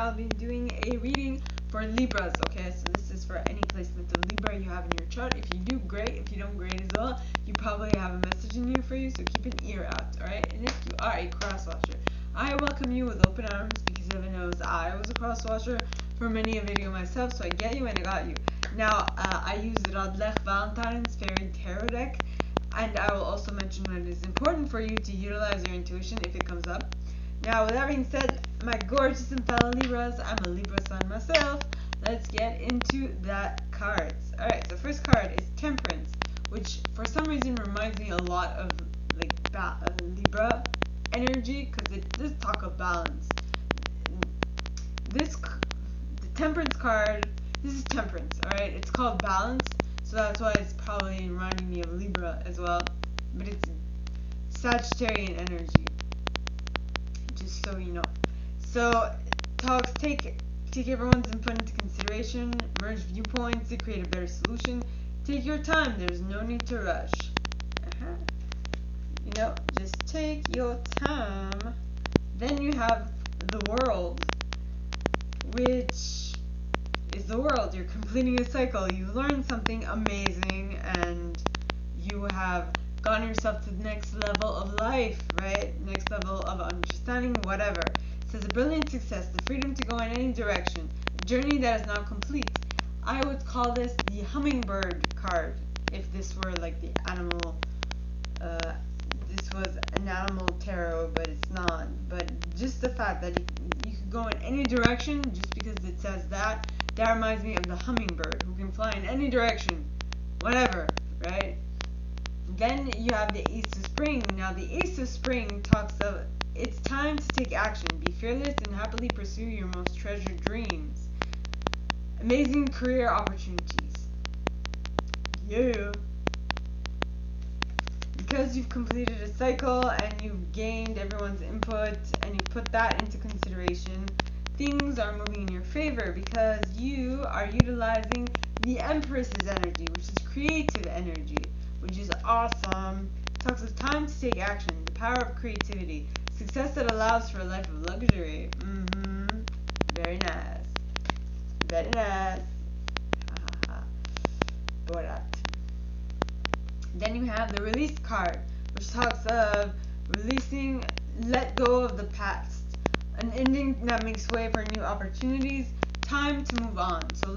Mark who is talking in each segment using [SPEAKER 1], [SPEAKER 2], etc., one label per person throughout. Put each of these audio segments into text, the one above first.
[SPEAKER 1] I'll be doing a reading for Libras, okay? So this is for any placement of Libra you have in your chart. If you do, great. If you don't, great as well. You probably have a message in here for you, so keep an ear out, alright? And if you are a cross-watcher, I welcome you with open arms because heaven knows I was a cross-watcher for many a video myself, so I get you and I got you. Now, I use Radleigh Valentine's Fairy Tarot deck, and I will also mention when it is important for you to utilize your intuition if it comes up. Now, with that being said, my gorgeous and fellow Libras, I'm a Libra sun myself. Let's get into that cards. Alright, so first card is Temperance, which for some reason reminds me a lot of like Libra energy, because it does talk of balance. The Temperance card, this is Temperance, alright? It's called Balance, so that's why it's probably reminding me of Libra as well. But it's Sagittarian energy, just so you know. So talks take everyone's input into consideration, merge viewpoints to create a better solution. Take your time, there's no need to rush. You know, just take your time. Then you have the World, which is the world. You're completing a cycle. You learned something amazing and you have gotten yourself to the next level of life, right? Next level of understanding, whatever. It says a brilliant success, the freedom to go in any direction, a journey that is now complete. I would call this the hummingbird card if this were like the animal, this was an animal tarot, but it's not. But just the fact that you could go in any direction just because it says that reminds me of the hummingbird who can fly in any direction, whatever, right? Then you have the Ace of Spring. Now the Ace of Spring talks of it's time to take action, be fearless and happily pursue your most treasured dreams. Amazing career opportunities. Yeah. Because you've completed a cycle and you've gained everyone's input and you put that into consideration, things are moving in your favor because you are utilizing the Empress's energy, which is creative energy, which is awesome. It talks of time to take action, the power of creativity, success that allows for a life of luxury. Very nice. Very nice. Borat. Then you have the Release card, which talks of releasing, let go of the past, an ending that makes way for new opportunities, time to move on. So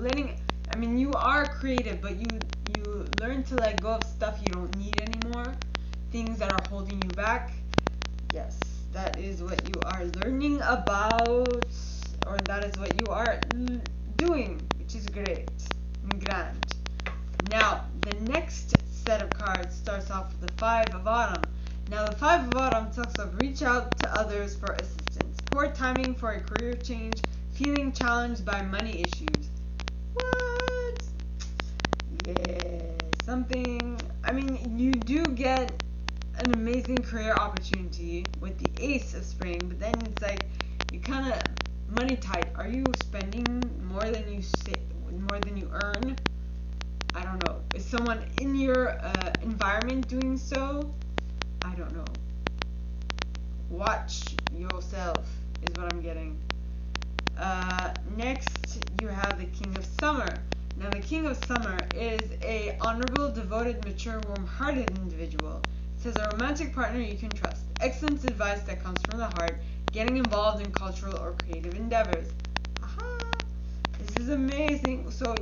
[SPEAKER 1] you are creative, but you learn to let go of stuff you don't need anymore, things that are holding you back. Yes, that is what you are learning about, or that is what you are doing, which is great and grand. Now, the next set of cards starts off with the Five of Autumn. Now, the Five of Autumn talks of reach out to others for assistance, poor timing for a career change, feeling challenged by money issues. What? Yeah, something. You do get an amazing career opportunity with the Ace of Spring, but then it's like you kind of money tight. Are you spending more than you earn? I don't know. Is someone in your environment doing so? I don't know. Watch yourself is what I'm getting. Next, you have the King of Summer. Now, the King of Summer is a honorable, devoted, mature, warm-hearted individual. It says a romantic partner you can trust. Excellent advice that comes from the heart. Getting involved in cultural or creative endeavors. Aha! This is amazing. So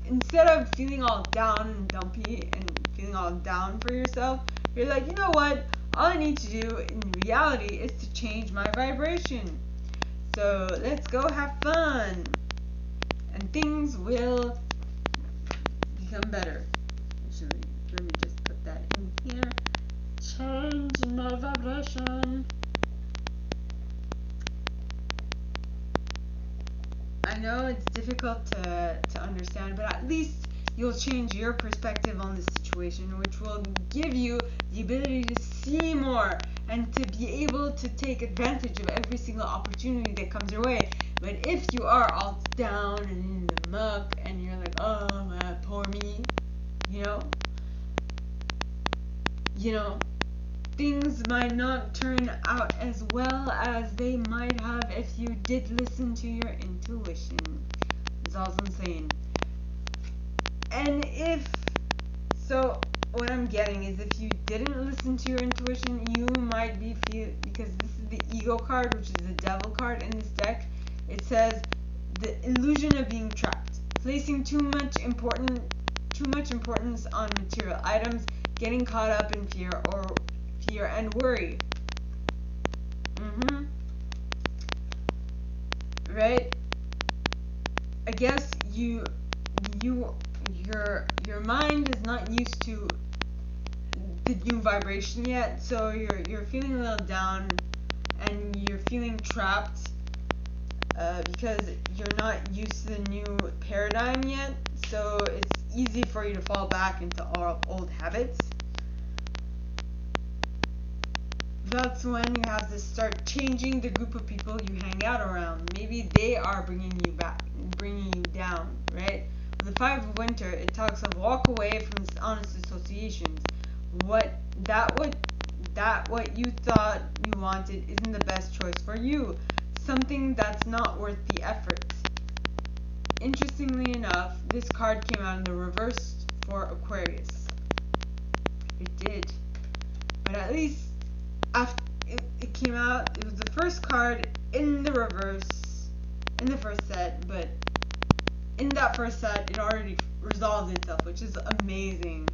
[SPEAKER 1] instead of feeling all down and dumpy and feeling all down for yourself, you're like, you know what? All I need to do in reality is to change my vibration. So let's go have fun. And things will become better. Actually, let me just put that in here. Change my vibration. I know it's difficult to understand, but at least you'll change your perspective on the situation, which will give you the ability to see more and to be able to take advantage of every single opportunity that comes your way. But if you are all down and in the muck and you're like, oh man, poor me, you know, things might not turn out as well as they might have if you did listen to your intuition. ego card, which is the devil card in this deck. It says the illusion of being trapped, placing too much importance on material items, getting caught up in fear and worry. Right? I guess your mind is not used to the new vibration yet, so you're feeling a little down and you're feeling trapped because you're not used to the new paradigm yet, so it's easy for you to fall back into old habits. That's when you have to start changing the group of people you hang out around. Maybe they are bringing you down, right? With the Five of Winter, it talks of walk away from dishonest associations. What you thought you wanted isn't the best choice for you. Something that's not worth the effort. Interestingly enough, this card came out in the reverse for Aquarius. It did. But at least after it came out, it was the first card in the reverse in the first set, but in that first set it already resolved itself, which is amazing.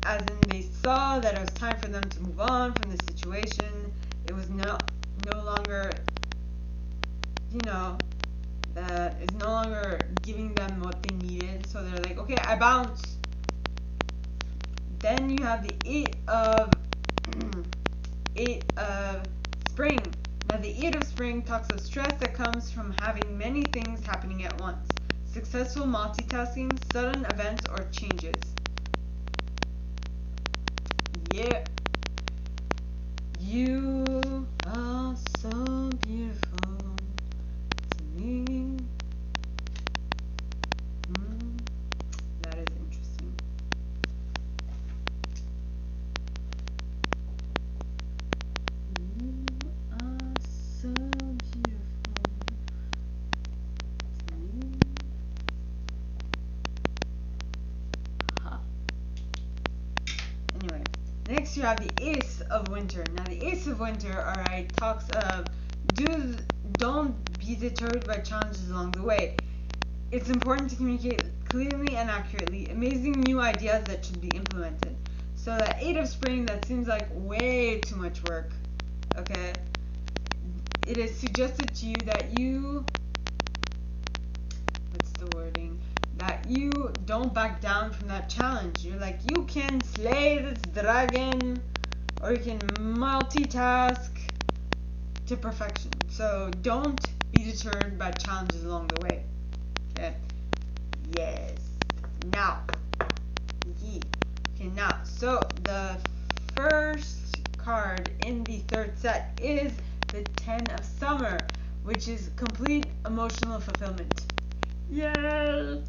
[SPEAKER 1] As in, they saw that it was time for them to move on from the situation. It was no longer, it's no longer giving them what they needed, so they're like, okay, I bounce. Then you have the Eight of Spring. Now the Eight of Spring talks of stress that comes from having many things happening at once. Successful multitasking, sudden events or changes. Yeah. You are so beautiful to me. That is interesting. You are so beautiful to me. Anyway, next you have the Ace of Winter. Now the Ace of Winter, alright, talks of don't be deterred by challenges along the way. It's important to communicate clearly and accurately, amazing new ideas that should be implemented. So that Eight of Spring, that seems like way too much work, okay? It is suggested to you that that you don't back down from that challenge. You're like, you can slay this dragon, or you can multitask to perfection. So don't be deterred by challenges along the way. Okay. Yes. Now. Okay, now. So the first card in the third set is the Ten of Summer, which is complete emotional fulfillment. Yes.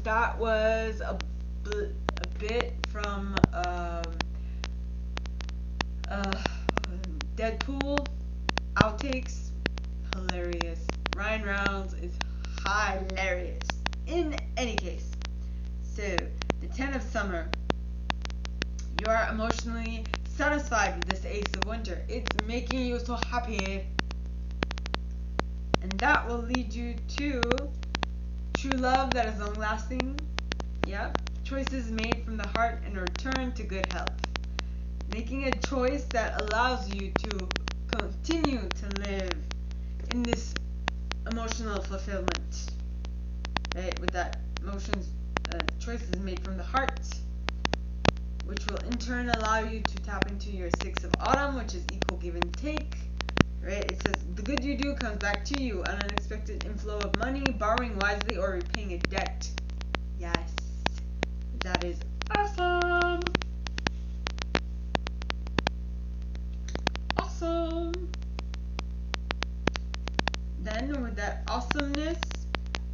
[SPEAKER 1] That was a bit from Deadpool outtakes. Hilarious. Ryan Reynolds is hilarious. In any case, so the Ten of Summer. You are emotionally satisfied with this Ace of Winter. It's making you so happy. And that will lead you to true love that is long lasting. Yep. Choices made from the heart and a return to good health. Making a choice that allows you to continue to live in this emotional fulfillment. Right? With that choices made from the heart, which will in turn allow you to tap into your Six of Autumn, which is equal give and take. Right? It says, the good you do comes back to you. An unexpected inflow of money, borrowing wisely, or repaying a debt. Yes. That is awesome. Awesome. Then with that awesomeness,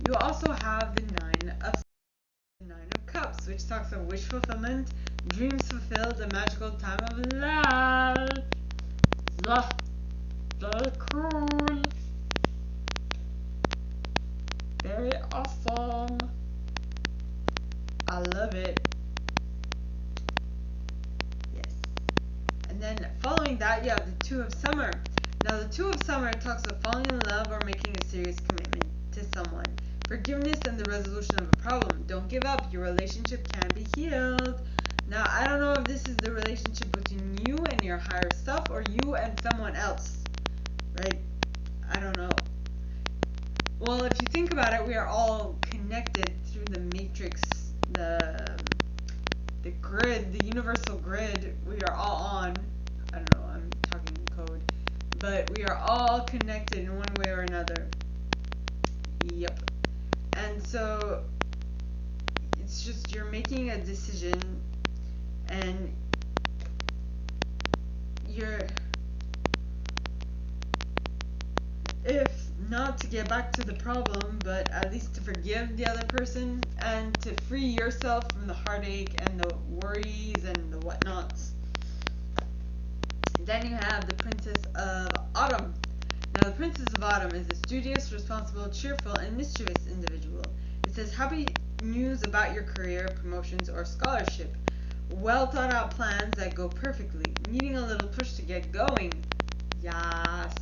[SPEAKER 1] you also have the Nine of Cups, which talks of wish fulfillment, dreams fulfilled, a magical time of love. Very cool. Very awesome. I love it. following that, you have the Two of Summer. Now, the Two of Summer talks about falling in love or making a serious commitment to someone. Forgiveness and the resolution of a problem. Don't give up. Your relationship can be healed. Now, I don't know if this is the relationship between you and your higher self or you and someone else, right? I don't know. Well, if you think about it, we are all connected through the matrix, the grid, the universal grid we are all on. I don't know, I'm talking in code. But we are all connected in one way or another. Yep. And so it's just you're making a decision, and if not to get back to the problem, but at least to forgive the other person and to free yourself from the heartache and the worries and the whatnots. Then you have the Princess of Autumn. Now, the Princess of Autumn is a studious, responsible, cheerful, and mischievous individual. It says happy news about your career, promotions, or scholarship. Well thought out plans that go perfectly. Needing a little push to get going. Yes.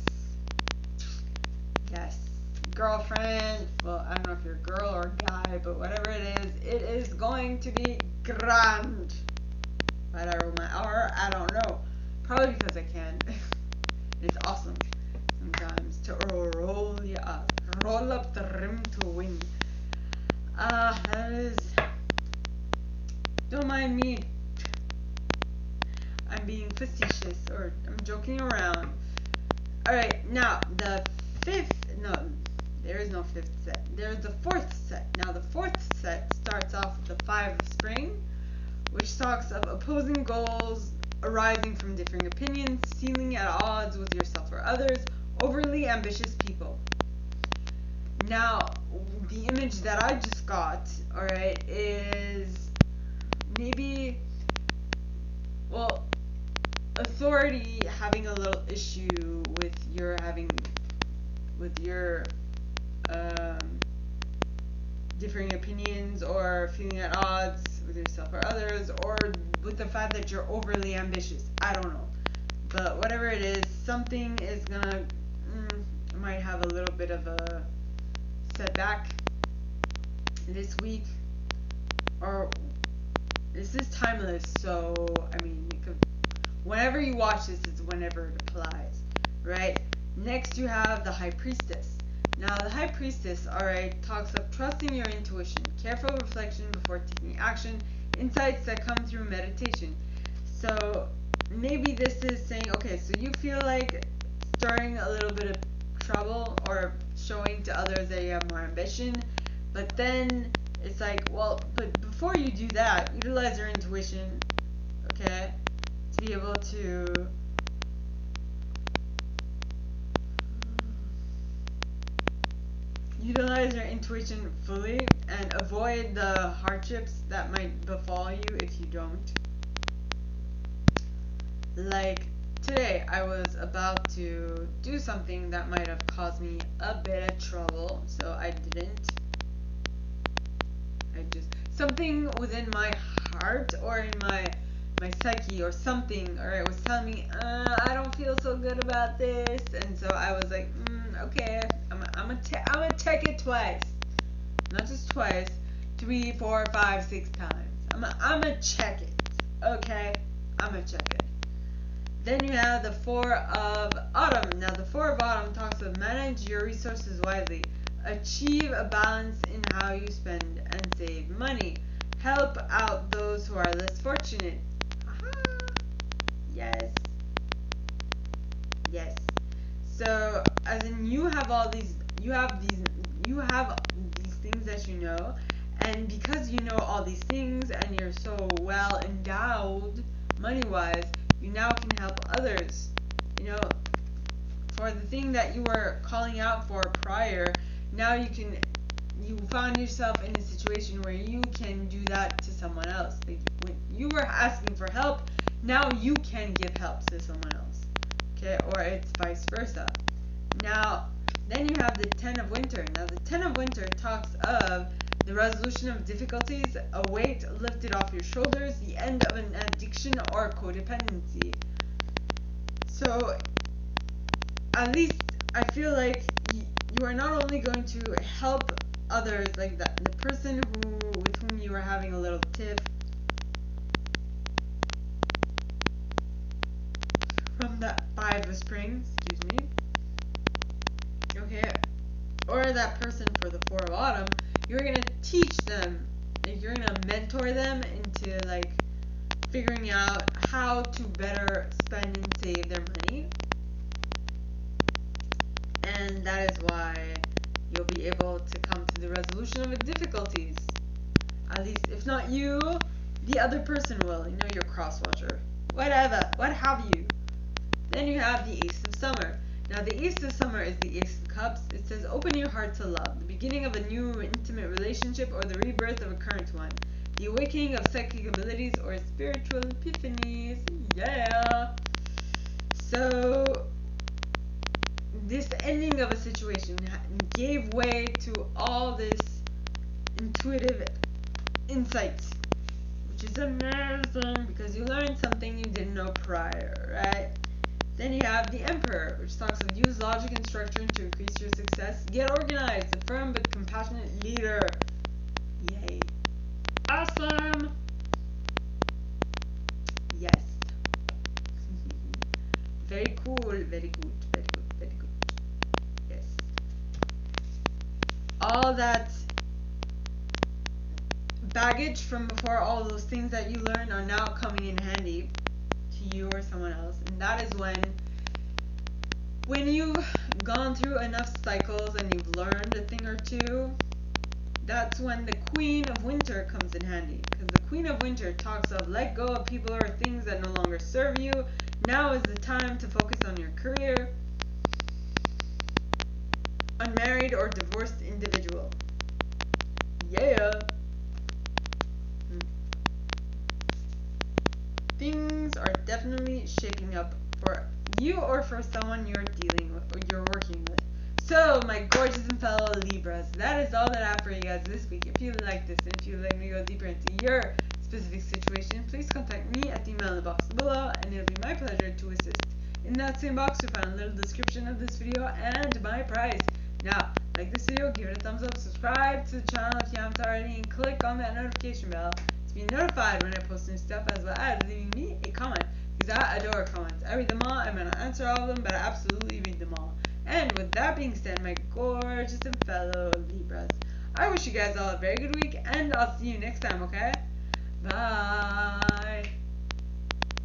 [SPEAKER 1] Yes. Girlfriend. Well, I don't know if you're a girl or a guy, but whatever it is going to be grand. Why'd I roll my R? I don't know. Probably because I can. It's awesome sometimes to roll you up. Roll up the rim to win. That is... Don't mind me. I'm being facetious, or I'm joking around. Alright, now the fifth... No, there is no fifth set. There's the fourth set. Now the fourth set starts off with the Five of Spring, which talks of opposing goals arising from differing opinions, seeming at odds with yourself or others, overly ambitious people. Now, the image that I just got, alright, is maybe, well, authority having a little issue with your differing opinions, or feeling at odds with yourself or others, or with the fact that you're overly ambitious. I don't know. But whatever it is, something is gonna, might have a little bit of a setback this week. Or, this is timeless, so, I mean, it could, whenever you watch this is whenever it applies, right? Next you have the High Priestess. Now, the High Priestess, alright, talks of trusting your intuition, careful reflection before taking action, insights that come through meditation. So, maybe this is saying, okay, so you feel like stirring a little bit of trouble or showing to others that you have more ambition, but then it's like, well, but before you do that, utilize your intuition, okay, to be able to utilize your intuition fully and avoid the hardships that might befall you if you don't. Like today, I was about to do something that might have caused me a bit of trouble, so I didn't. Something within my heart or in my psyche or something, or it was telling me, I don't feel so good about this, and so I was like, okay, I'm gonna check it twice, not just twice, 3, 4, 5, 6 times. I'm gonna check it, okay? I'm gonna check it. Then you have the Four of Autumn. Now the Four of Autumn talks of manage your resources wisely, achieve a balance in how you spend and save money, help out those who are less fortunate. Yes. So, as in, you have these things that you know, and because you know all these things and you're so well endowed money-wise, you now can help others. You know, for the thing that you were calling out for prior, now you found yourself in a situation where you can do that to someone else. Like, when you were asking for help, now you can give help to someone else. Okay, or it's vice versa. Now, then you have the Ten of Winter. Now, the Ten of Winter talks of the resolution of difficulties, a weight lifted off your shoulders, the end of an addiction or codependency. So at least I feel like you are not only going to help others, like the person with whom you are having a little tiff from that 5 of spring, excuse me, okay, or that person for the 4 of autumn, you're gonna teach them, like, you're gonna mentor them into like figuring out how to better spend and save their money. And that is why you'll be able to come to the resolution of the difficulties. At least, if not you, the other person will. You know, your cross watcher. Whatever. What have you. Then you have the Ace of Summer. Now, the Ace of Summer is the Ace of Cups. It says, open your heart to love. The beginning of a new intimate relationship or the rebirth of a current one. The awakening of psychic abilities or spiritual epiphanies. Yeah. So this ending of a situation gave way to all this intuitive insights, which is amazing because you learned something you didn't know prior, right? Then you have the Emperor, which talks of use logic and structure to increase your success. Get organized, a firm but compassionate leader. Yay. Awesome. Yes. Very cool, very good, very good, very good. Yes. All that baggage from before, all those things that you learned are now coming in handy to you or someone else. And that is when you've gone through enough cycles and you've learned a thing or two, that's when the Queen of Winter comes in handy. Because the Queen of Winter talks of let go of people or things that no longer serve you. Now is the time to focus on your career. Unmarried or divorced individual. Yeah. Things are definitely shaping up for you or for someone you're dealing with or you're working with. So, my gorgeous and fellow Libras, that is all that I have for you guys this week. If you like this and if you'd like me to go deeper into your specific situation, please contact me at the email in the box below, and it'll be my pleasure to assist. In that same box, you'll find a little description of this video and my price. Now, like this video, give it a thumbs up, subscribe to the channel if you haven't already, and click on that notification bell to be notified when I post new stuff, as well as leaving me a comment, because I adore comments. I read them all. I may not answer all of them, but I absolutely read them all. And with that being said, my gorgeous and fellow Libras, I wish you guys all a very good week, and I'll see you next time, okay? Bye!